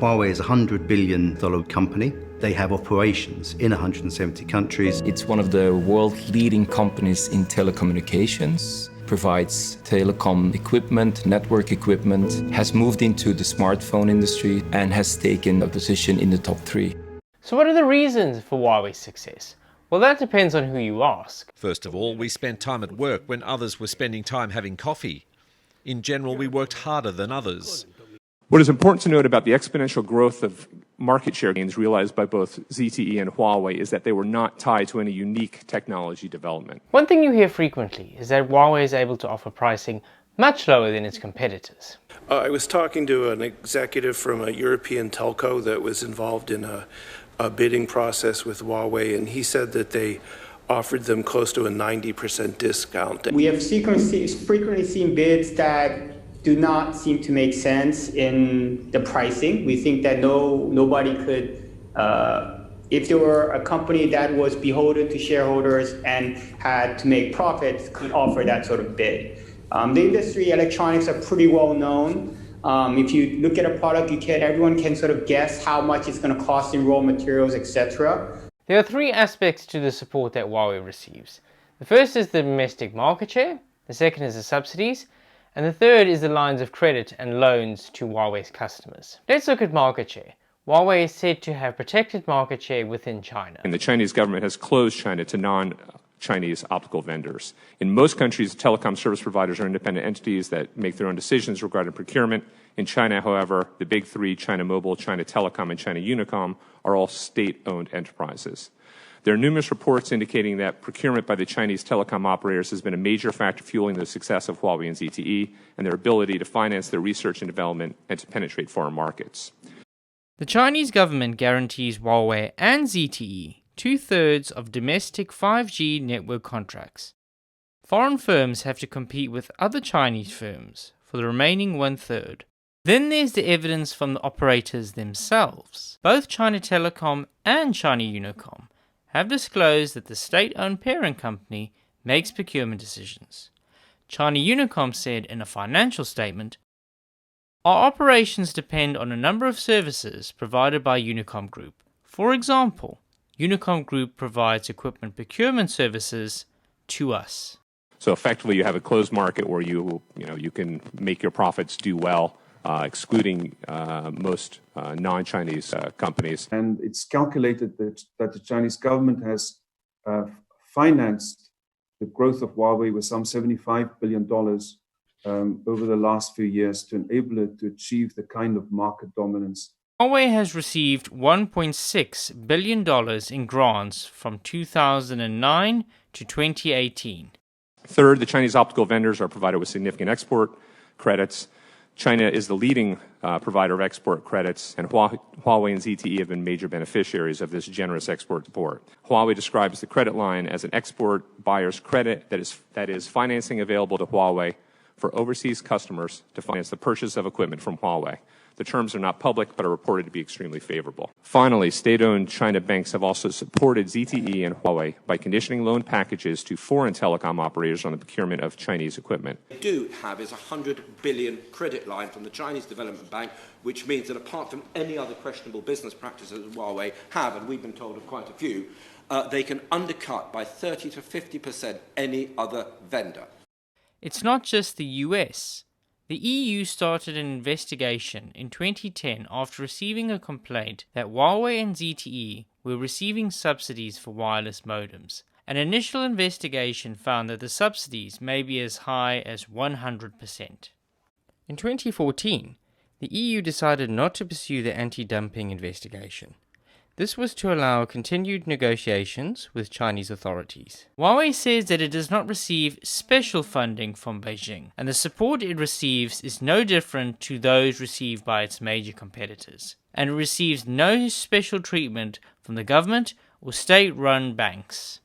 Huawei is a $100 billion company. They have operations in 170 countries. It's one of the world's leading companies in telecommunications, provides telecom equipment, network equipment, has moved into the smartphone industry, and has taken a position in the top 3. So what are the reasons for Huawei's success? Well, that depends on who you ask. First of all, we spent time at work when others were spending time having coffee. In general, we worked harder than others. What is important to note about the exponential growth of market share gains realized by both ZTE and Huawei is that they were not tied to any unique technology development. One thing you hear frequently is that Huawei is able to offer pricing much lower than its competitors. I was talking to an executive from a European telco that was involved in a bidding process with Huawei, and he said that they offered them close to a 90% discount. We have frequently seen bids that do not seem to make sense in the pricing. We think that nobody could, if there were a company that was beholden to shareholders and had to make profits, could offer that sort of bid. The industry, electronics are pretty well known. If you look at a product, everyone can sort of guess how much it's going to cost in raw materials, etc. There are 3 aspects to the support that Huawei receives. The first is the domestic market share, the second is the subsidies, and the third is the lines of credit and loans to Huawei's customers. Let's look at market share. Huawei is said to have protected market share within China. And the Chinese government has closed China to non-Chinese optical vendors. In most countries, telecom service providers are independent entities that make their own decisions regarding procurement. In China, however, the big 3, China Mobile, China Telecom, and China Unicom, are all state-owned enterprises. There are numerous reports indicating that procurement by the Chinese telecom operators has been a major factor fueling the success of Huawei and ZTE and their ability to finance their research and development and to penetrate foreign markets. The Chinese government guarantees Huawei and ZTE 2/3 of domestic 5G network contracts. Foreign firms have to compete with other Chinese firms for the remaining 1/3. Then there's the evidence from the operators themselves. Both China Telecom and China Unicom have disclosed that the state-owned parent company makes procurement decisions. China Unicom said in a financial statement, "Our operations depend on a number of services provided by Unicom Group. For example, Unicom Group provides equipment procurement services to us." So effectively, you have a closed market where you can make your profits do well, excluding most non-Chinese companies. And it's calculated that the Chinese government has financed the growth of Huawei with some $75 billion over the last few years to enable it to achieve the kind of market dominance. Huawei has received $1.6 billion in grants from 2009 to 2018. Third, the Chinese optical vendors are provided with significant export credits. China is the leading provider of export credits, and Huawei and ZTE have been major beneficiaries of this generous export support. Huawei describes the credit line as an export buyer's credit that is financing available to Huawei for overseas customers to finance the purchase of equipment from Huawei. The terms are not public, but are reported to be extremely favorable. Finally, state-owned China banks have also supported ZTE and Huawei by conditioning loan packages to foreign telecom operators on the procurement of Chinese equipment. What we do have is a $100 billion credit line from the Chinese Development Bank, which means that apart from any other questionable business practices that Huawei have, and we've been told of quite a few, they can undercut by 30 to 50% any other vendor. It's not just the US. The EU started an investigation in 2010 after receiving a complaint that Huawei and ZTE were receiving subsidies for wireless modems. An initial investigation found that the subsidies may be as high as 100%. In 2014, the EU decided not to pursue the anti-dumping investigation. This was to allow continued negotiations with Chinese authorities. Huawei says that it does not receive special funding from Beijing, and the support it receives is no different to those received by its major competitors, and it receives no special treatment from the government or state-run banks.